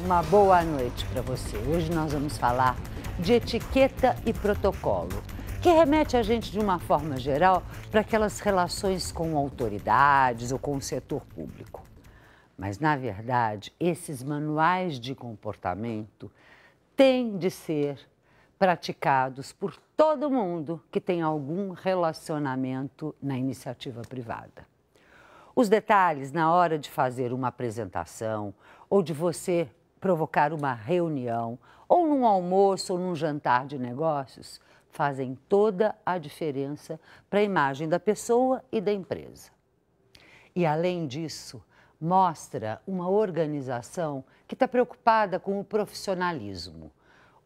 uma boa noite para você. Hoje nós vamos falar de etiqueta e protocolo, que remete a gente de uma forma geral para aquelas relações com autoridades ou com o setor público. Mas, na verdade, esses manuais de comportamento têm de ser praticados por todo mundo que tem algum relacionamento na iniciativa privada. Os detalhes na hora de fazer uma apresentação ou de você provocar uma reunião ou num almoço ou num jantar de negócios fazem toda a diferença para a imagem da pessoa e da empresa. E, além disso, mostra uma organização que está preocupada com o profissionalismo.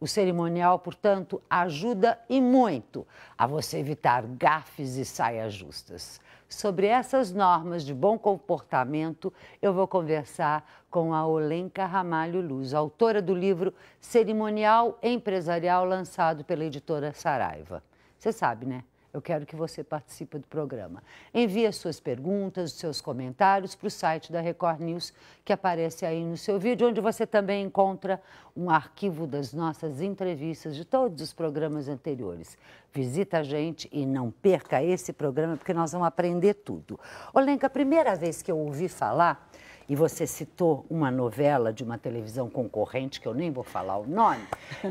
O cerimonial, portanto, ajuda e muito a você evitar gafes e saias justas. Sobre essas normas de bom comportamento, eu vou conversar com a Olenka Ramalho Luz, autora do livro Cerimonial Empresarial, lançado pela editora Saraiva. Você sabe, né? Eu quero que você participe do programa. Envie as suas perguntas, os seus comentários para o site da Record News, que aparece aí no seu vídeo, onde você também encontra um arquivo das nossas entrevistas de todos os programas anteriores. Visita a gente e não perca esse programa, porque nós vamos aprender tudo. Olenka, a primeira vez que eu ouvi falar, e você citou uma novela de uma televisão concorrente, que eu nem vou falar o nome,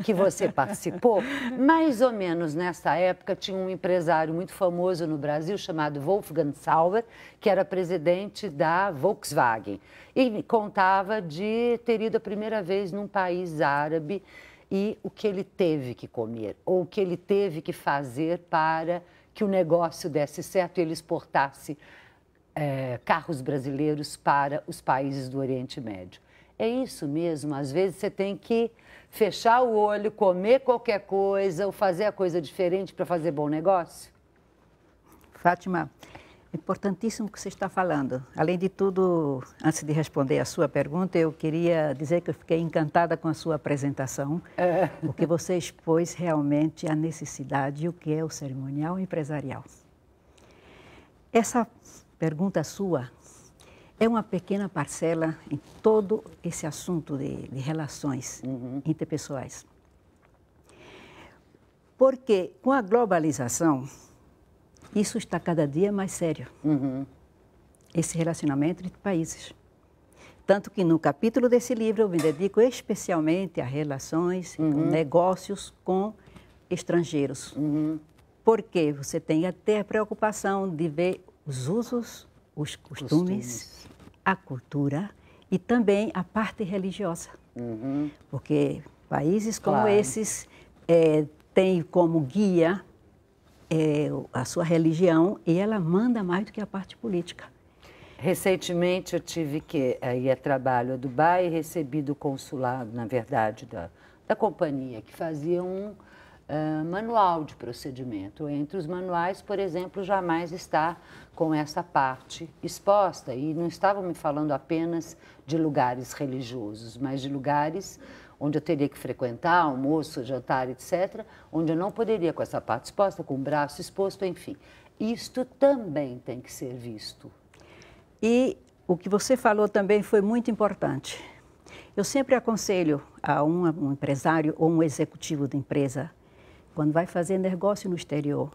que você participou, mais ou menos nessa época tinha um empresário muito famoso no Brasil chamado Wolfgang Sauer, que era presidente da Volkswagen, e me contava de ter ido a primeira vez num país árabe e o que ele teve que comer, ou o que ele teve que fazer para que o negócio desse certo e ele exportasse carros brasileiros para os países do Oriente Médio. É isso mesmo, às vezes você tem que fechar o olho, comer qualquer coisa ou fazer a coisa diferente para fazer bom negócio? Fátima, é importantíssimo o que você está falando. Além de tudo, antes de responder a sua pergunta, eu queria dizer que eu fiquei encantada com a sua apresentação, porque você expôs realmente a necessidade e o que é o cerimonial empresarial. Essa pergunta sua é uma pequena parcela em todo esse assunto de relações interpessoais. Porque com a globalização, isso está cada dia mais sério. Esse relacionamento entre países. Tanto que no capítulo desse livro eu me dedico especialmente a relações, negócios com estrangeiros. Porque você tem até a preocupação de ver os usos, os costumes, a cultura e também a parte religiosa. Porque países como esses têm como guia a sua religião e ela manda mais do que a parte política. Recentemente eu tive que ir a trabalho a Dubai e recebi do consulado, na verdade, da companhia, que fazia um manual de procedimento. Entre os manuais, por exemplo, jamais está com essa parte exposta. E não estavam me falando apenas de lugares religiosos, mas de lugares onde eu teria que frequentar, almoço, jantar, etc., onde eu não poderia com essa parte exposta, com o braço exposto, enfim. Isto também tem que ser visto. E o que você falou também foi muito importante. Eu sempre aconselho a um empresário ou um executivo de empresa, quando vai fazer negócio no exterior,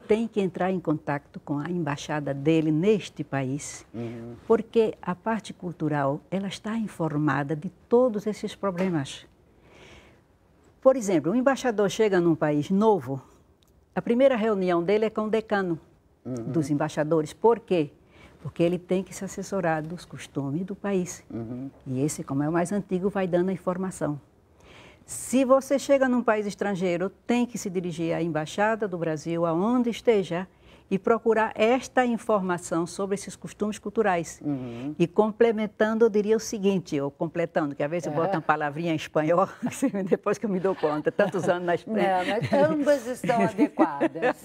tem que entrar em contato com a embaixada dele neste país, porque a parte cultural, ela está informada de todos esses problemas. Por exemplo, um embaixador chega num país novo, a primeira reunião dele é com o decano dos embaixadores. Por quê? Porque ele tem que se assessorar dos costumes do país. E esse, como é o mais antigo, vai dando a informação. Se você chega num país estrangeiro, tem que se dirigir à Embaixada do Brasil, aonde esteja, e procurar esta informação sobre esses costumes culturais. E complementando, eu diria o seguinte, ou completando, que às vezes eu boto uma palavrinha em espanhol, depois que eu me dou conta, tantos anos na Espanha. Não, mas ambas estão adequadas.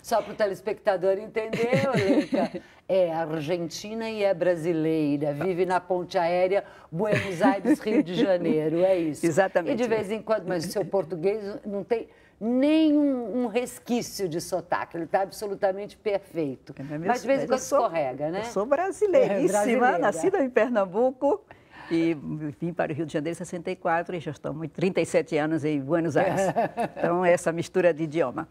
Só para o telespectador entender, Olenka, é argentina e é brasileira, vive na ponte aérea Buenos Aires, Rio de Janeiro, é isso. Exatamente. E de vez em quando, mas o seu português não tem nenhum resquício de sotaque, ele está absolutamente perfeito. Mas de vez em quando escorrega, né? Eu sou brasileiríssima, nascida em Pernambuco E vim para o Rio de Janeiro em 64 e já estou há 37 anos em Buenos Aires. Então, essa mistura de idioma.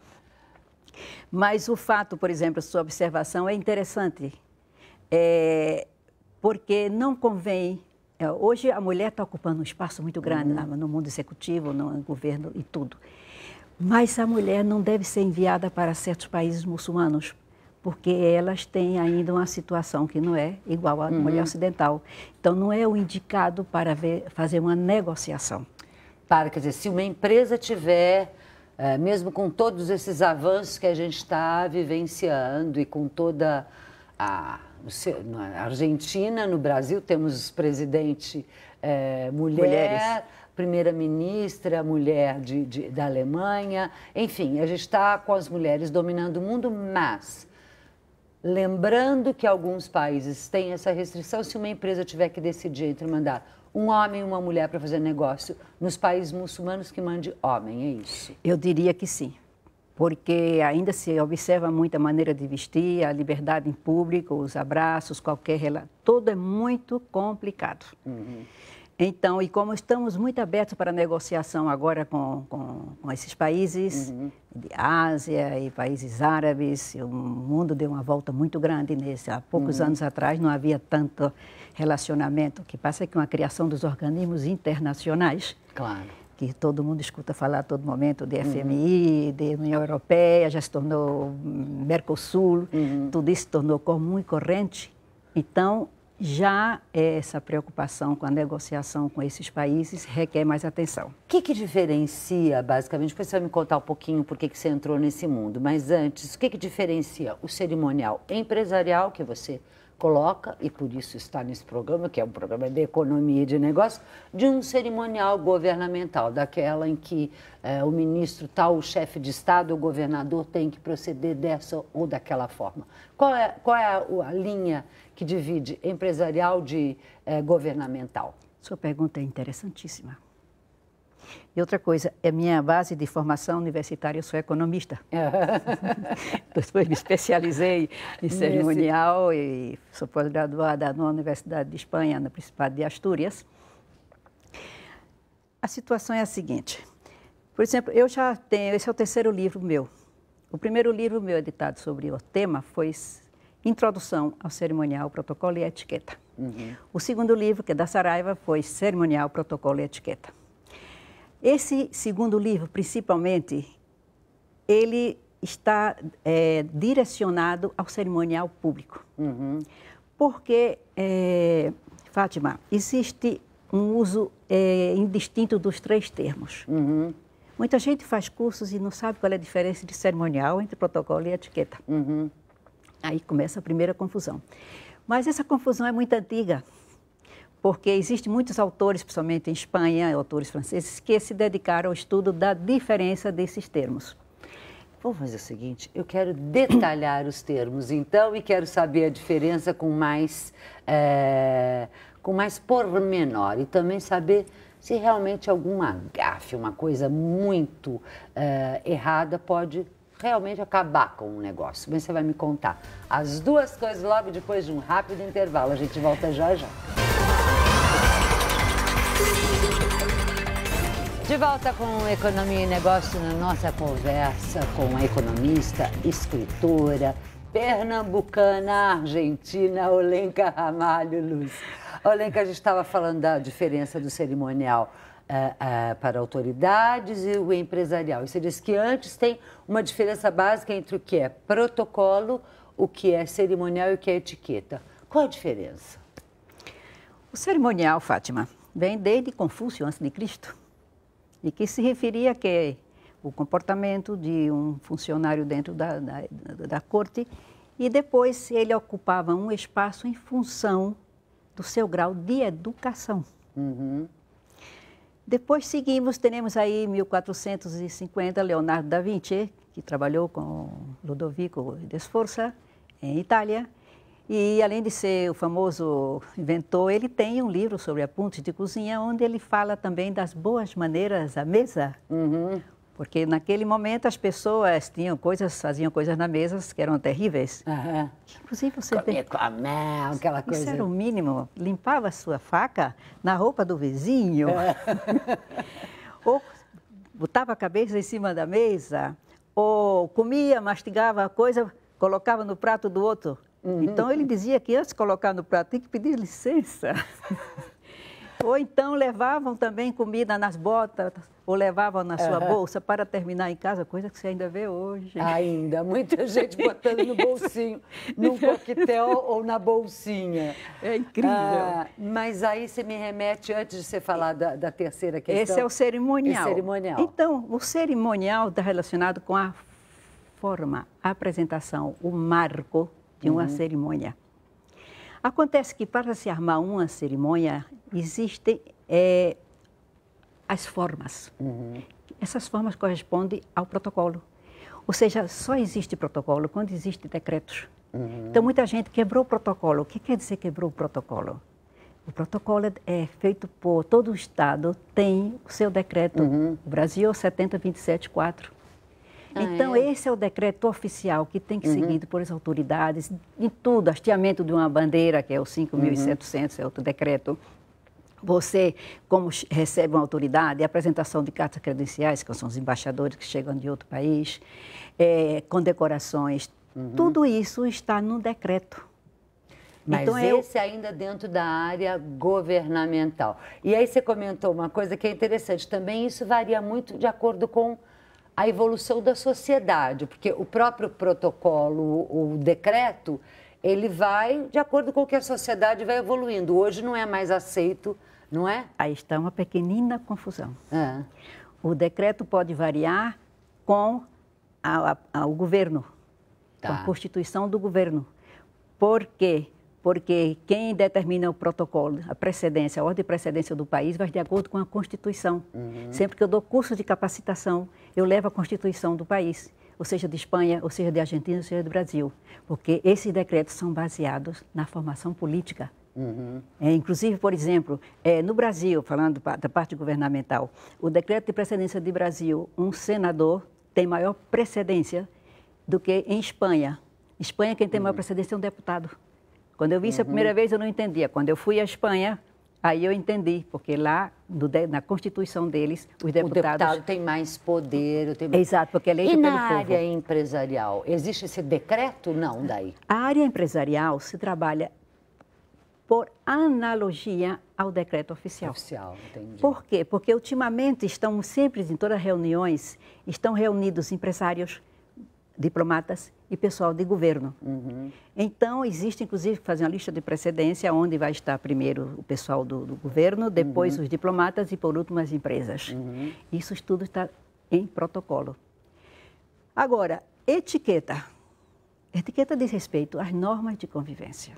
Mas o fato, por exemplo, sua observação é interessante, porque não convém... Hoje a mulher está ocupando um espaço muito grande no mundo executivo, no governo e tudo. Mas a mulher não deve ser enviada para certos países muçulmanos, porque elas têm ainda uma situação que não é igual à mulher ocidental. Então, não é o indicado para fazer uma negociação. Quer dizer, se uma empresa tiver, mesmo com todos esses avanços que a gente está vivenciando e com toda na Argentina, no Brasil, temos presidente mulher, primeira-ministra mulher da Alemanha, enfim, a gente está com as mulheres dominando o mundo, mas lembrando que alguns países têm essa restrição, se uma empresa tiver que decidir entre mandar um homem e uma mulher para fazer negócio, nos países muçulmanos que mande homem, é isso? Eu diria que sim. Porque ainda se observa muito a maneira de vestir, a liberdade em público, os abraços, tudo é muito complicado. Então, e como estamos muito abertos para negociação agora com esses países de Ásia e países árabes, o mundo deu uma volta muito grande nesse. Há poucos anos atrás não havia tanto relacionamento. O que passa é que uma criação dos organismos internacionais, que todo mundo escuta falar a todo momento, de FMI, de União Europeia, já se tornou Mercosul, tudo isso se tornou comum e corrente. Então, já essa preocupação com a negociação com esses países requer mais atenção. O que diferencia, basicamente, depois você vai me contar um pouquinho por que você entrou nesse mundo, mas antes, o que diferencia o cerimonial empresarial que você coloca, e por isso está nesse programa, que é um programa de economia e de negócio, de um cerimonial governamental, daquela em que o ministro tal, o chefe de Estado, o governador tem que proceder dessa ou daquela forma. Qual é a linha que divide empresarial de governamental? Sua pergunta é interessantíssima. E outra coisa, minha base de formação universitária, eu sou economista. Depois me especializei em cerimonial e sou pós-graduada na Universidade de Espanha, no Principado de Astúrias. A situação é a seguinte. Por exemplo, eu já tenho, esse é o terceiro livro meu. O primeiro livro meu editado sobre o tema foi Introdução ao Cerimonial, Protocolo e Etiqueta. O segundo livro, que é da Saraiva, foi Cerimonial, Protocolo e Etiqueta. Esse segundo livro, principalmente, ele está direcionado ao cerimonial público. Porque, Fátima, existe um uso indistinto dos três termos. Muita gente faz cursos e não sabe qual é a diferença de cerimonial entre protocolo e etiqueta. Aí começa a primeira confusão. Mas essa confusão é muito antiga. Porque existem muitos autores, principalmente em Espanha, autores franceses, que se dedicaram ao estudo da diferença desses termos. Vamos fazer o seguinte, eu quero detalhar os termos, então, e quero saber a diferença com mais pormenor, e também saber se realmente alguma gafe, uma coisa muito errada pode realmente acabar com o negócio. Mas você vai me contar as duas coisas logo depois de um rápido intervalo. A gente volta já já. De volta com Economia e Negócio na nossa conversa com a economista, escritora, pernambucana, argentina, Olenka Ramalho Luz. Olenka, a gente estava falando da diferença do cerimonial para autoridades e o empresarial. E você disse que antes tem uma diferença básica entre o que é protocolo, o que é cerimonial e o que é etiqueta. Qual a diferença? O cerimonial, Fátima, vem desde Confúcio, antes de Cristo, e que se referia a que o comportamento de um funcionário dentro da corte, e depois ele ocupava um espaço em função do seu grau de educação. Depois seguimos, teremos aí 1450, Leonardo da Vinci, que trabalhou com Ludovico de Sforza, em Itália. E, além de ser o famoso inventor, ele tem um livro sobre apuntes de cozinha, onde ele fala também das boas maneiras à mesa. Porque naquele momento as pessoas tinham coisas, faziam coisas na mesa que eram terríveis. Uhum. Inclusive você Comia com a mão, aquela coisa. Isso era o mínimo. Limpava a sua faca na roupa do vizinho. Ou botava a cabeça em cima da mesa. Ou comia, mastigava a coisa, colocava no prato do outro. Então ele dizia que antes de colocar no prato tem que pedir licença. Ou então levavam também comida nas botas, ou levavam na sua bolsa para terminar em casa, coisa que você ainda vê hoje. Ainda, muita gente botando no bolsinho, num coquetel ou na bolsinha. É incrível. Mas aí você me remete, antes de você falar da terceira questão. Esse é o cerimonial. O cerimonial. Então, o cerimonial está relacionado com a forma, a apresentação, o marco de uma cerimônia. Acontece que para se armar uma cerimônia, existem as formas. Essas formas correspondem ao protocolo. Ou seja, só existe protocolo quando existe decretos. Então, muita gente quebrou o protocolo. O que quer dizer quebrou o protocolo? O protocolo é feito por todo o Estado, tem o seu decreto. O Brasil, 70.27.4. Então, esse é o decreto oficial que tem que ser seguido por as autoridades, em tudo, hasteamento de uma bandeira, que é o 5.700, é outro decreto. Você, como recebe uma autoridade, apresentação de cartas credenciais, que são os embaixadores que chegam de outro país, condecorações, tudo isso está no decreto. Mas então, esse ainda dentro da área governamental. E aí você comentou uma coisa que é interessante, também isso varia muito de acordo com a evolução da sociedade, porque o próprio protocolo, o decreto, ele vai de acordo com o que a sociedade vai evoluindo. Hoje não é mais aceito, não é? Aí está uma pequenina confusão. O decreto pode variar com o governo, com a Constituição do governo. Por quê? Porque quem determina o protocolo, a precedência, a ordem de precedência do país, vai de acordo com a Constituição. Sempre que eu dou curso de capacitação, eu levo a Constituição do país, ou seja, de Espanha, ou seja, de Argentina, ou seja, do Brasil. Porque esses decretos são baseados na formação política. Inclusive, por exemplo, no Brasil, falando da parte governamental, o decreto de precedência de Brasil, um senador tem maior precedência do que em Espanha. Espanha, quem tem maior precedência é um deputado. Quando eu vi isso a primeira vez, eu não entendia. Quando eu fui à Espanha, aí eu entendi, porque lá, na Constituição deles, os deputados... O deputado tem mais poder. Exato, porque é eleito pelo povo. E na área empresarial, existe esse decreto? Não, daí? A área empresarial se trabalha por analogia ao decreto oficial. Oficial, entendi. Por quê? Porque ultimamente estão sempre, em todas as reuniões, estão reunidos empresários, diplomatas e pessoal de governo. Então, existe, inclusive, fazer uma lista de precedência, onde vai estar primeiro o pessoal do governo, depois os diplomatas e, por último, as empresas. Isso tudo está em protocolo. Agora, etiqueta. Etiqueta diz respeito às normas de convivência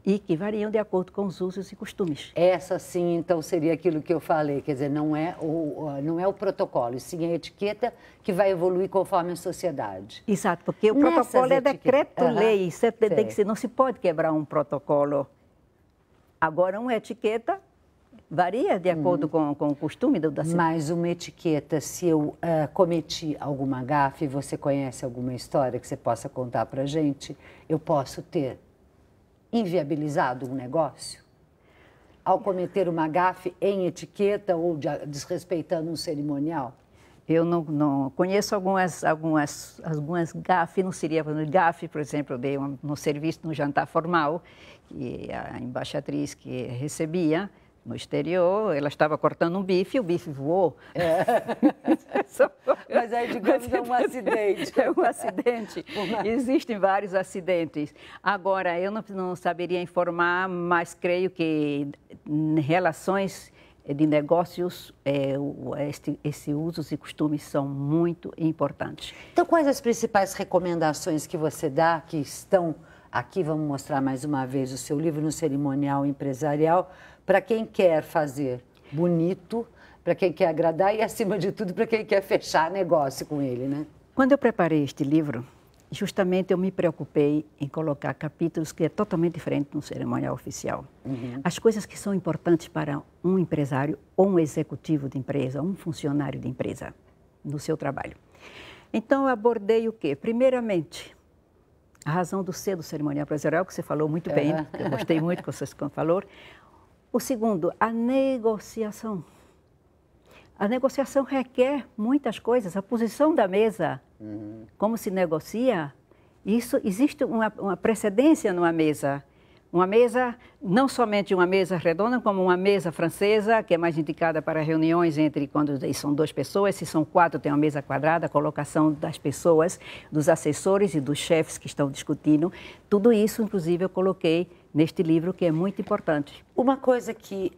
e que variam de acordo com os usos e costumes. Essa sim, então, seria aquilo que eu falei, quer dizer, não é o protocolo, e sim a etiqueta que vai evoluir conforme a sociedade. Exato, porque o protocolo é decreto-lei, não se pode quebrar um protocolo. Agora, uma etiqueta varia de acordo com o costume da cidade. Mas uma etiqueta, se eu cometi alguma gafe, você conhece alguma história que você possa contar para a gente, eu posso ter inviabilizado um negócio? Ao cometer uma gafe em etiqueta ou desrespeitando um cerimonial? Eu não conheço algumas gafes, não seria gafe, por exemplo, eu dei no serviço, no jantar formal, que a embaixatriz que recebia, no exterior, ela estava cortando um bife e o bife voou. Mas aí, digamos, é um acidente. É um acidente. Existem vários acidentes. Agora, eu não saberia informar, mas creio que em relações de negócios, esses usos e costumes são muito importantes. Então, quais as principais recomendações que você dá, que estão aqui, vamos mostrar mais uma vez o seu livro no Cerimonial Empresarial, para quem quer fazer bonito, para quem quer agradar e, acima de tudo, para quem quer fechar negócio com ele, né? Quando eu preparei este livro, justamente eu me preocupei em colocar capítulos que é totalmente diferente no cerimonial oficial. As coisas que são importantes para um empresário ou um executivo de empresa, um funcionário de empresa. no seu trabalho. Então, eu abordei o quê? Primeiramente, a razão do ser do cerimonial empresarial, que você falou muito bem, eu gostei muito que você falou. O segundo, a negociação. A negociação requer muitas coisas. A posição da mesa, como se negocia, isso existe uma precedência numa mesa. Uma mesa, não somente uma mesa redonda, como uma mesa francesa, que é mais indicada para reuniões entre quando são 2 pessoas, se são 4 tem uma mesa quadrada, a colocação das pessoas, dos assessores e dos chefes que estão discutindo. Tudo isso, inclusive, eu coloquei neste livro, que é muito importante. Uma coisa que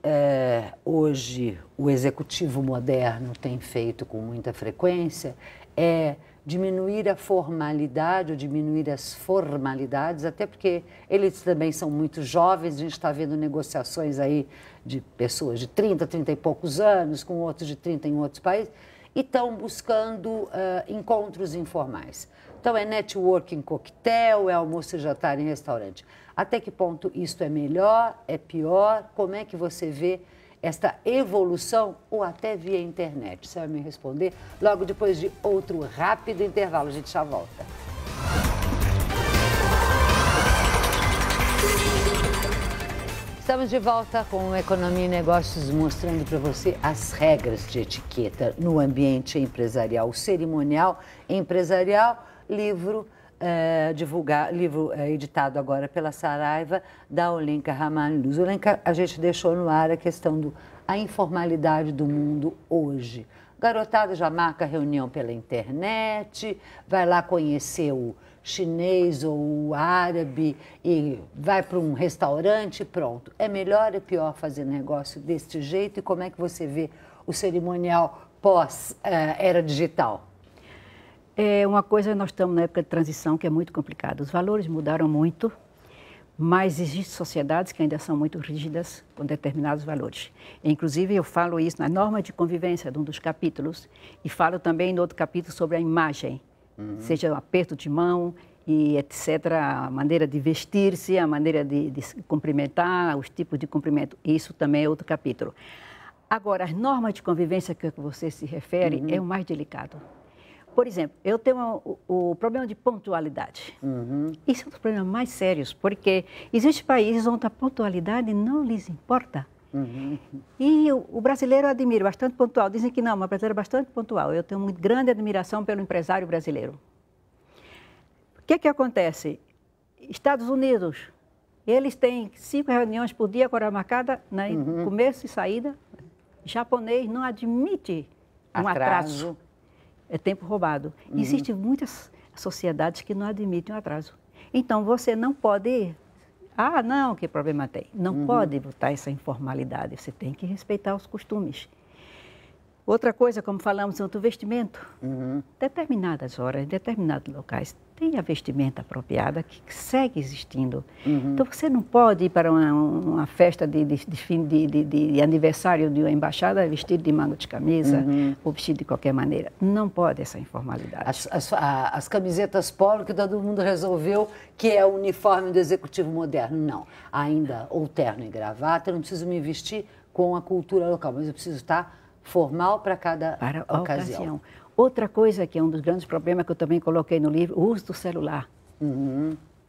hoje o executivo moderno tem feito com muita frequência é diminuir a formalidade ou diminuir as formalidades, até porque eles também são muito jovens, a gente está vendo negociações aí de pessoas de 30, 30 e poucos anos, com outros de 30 em outros países, e estão buscando encontros informais. Então é networking coquetel, é almoço e jantar em restaurante. Até que ponto isto é melhor, é pior? Como é que você vê esta evolução, ou até via internet? Você vai me responder logo depois de outro rápido intervalo. A gente já volta. Estamos de volta com o Economia e Negócios, mostrando para você as regras de etiqueta no ambiente empresarial, cerimonial empresarial, livro editado agora pela Saraiva, da Olenka Ramalhus. Olenka, a gente deixou no ar a questão da informalidade do mundo hoje. Garotada já marca reunião pela internet, vai lá conhecer o chinês ou o árabe e vai para um restaurante e pronto. É melhor ou pior fazer negócio deste jeito? E como é que você vê o cerimonial pós-era digital? É uma coisa, nós estamos na época de transição que é muito complicada. Os valores mudaram muito, mas existem sociedades que ainda são muito rígidas com determinados valores. Inclusive, eu falo isso na norma de convivência de um dos capítulos e falo também no outro capítulo sobre a imagem, seja o aperto de mão e etc., a maneira de vestir-se, a maneira de cumprimentar, os tipos de cumprimento. Isso também é outro capítulo. Agora, as normas de convivência que você se refere é o mais delicado. Por exemplo, eu tenho o problema de pontualidade. Isso é um dos problemas mais sérios, porque existem países onde a pontualidade não lhes importa. E o brasileiro eu admiro, bastante pontual. Dizem que não, mas o brasileiro é bastante pontual. Eu tenho uma grande admiração pelo empresário brasileiro. O que acontece? Estados Unidos, eles têm 5 reuniões por dia com hora marcada, né? Começo e saída. Japonês não admite um atraso. É tempo roubado. Existem muitas sociedades que não admitem o atraso. Então, você não pode... Ah, não, que problema tem? Não pode botar essa informalidade. Você tem que respeitar os costumes. Outra coisa, como falamos, é o vestimento. Determinadas horas, em determinados locais, tem a vestimenta apropriada que segue existindo. Então, você não pode ir para uma festa de aniversário de uma embaixada vestido de manga de camisa ou vestido de qualquer maneira. Não pode essa informalidade. As camisetas polo que todo mundo resolveu que é o uniforme do executivo moderno. Não. Ainda, ou terno e gravata, eu não preciso me vestir com a cultura local, mas eu preciso estar formal para cada ocasião. Outra coisa que é um dos grandes problemas que eu também coloquei no livro, o uso do celular.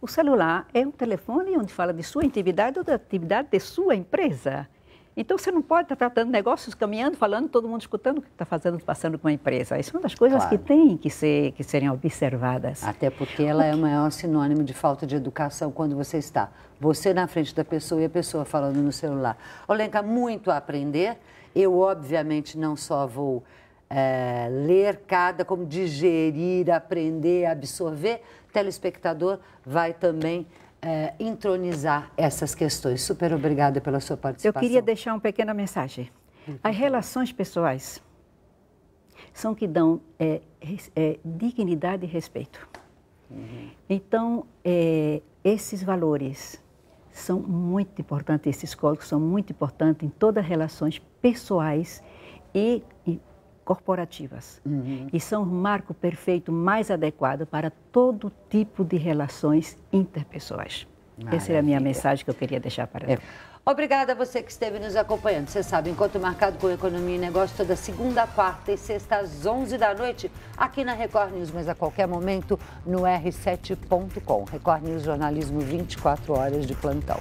O celular é um telefone onde fala de sua atividade ou da atividade de sua empresa. Então, você não pode estar tratando negócios, caminhando, falando, todo mundo escutando o que está passando com a empresa. Isso é uma das coisas que tem que serem observadas. Até porque ela é o maior sinônimo de falta de educação quando você está. Você na frente da pessoa e a pessoa falando no celular. Olenka, muito a aprender. Eu, obviamente, não só vou ler como digerir, aprender, absorver. O telespectador vai também entronizar essas questões. Super obrigada pela sua participação. Eu queria deixar uma pequena mensagem. As relações pessoais são que dão dignidade e respeito. Então, esses valores são muito importantes, esses códigos são muito importantes em todas as relações pessoais e corporativas. E são o marco perfeito mais adequado para todo tipo de relações interpessoais. Maravilha. Essa é a minha mensagem que eu queria deixar para Obrigada a você que esteve nos acompanhando. Você sabe, Encontro Marcado com Economia e Negócio toda segunda, quarta e sexta às 11 da noite, aqui na Record News, mas a qualquer momento no r7.com. Record News, jornalismo 24 horas de plantão.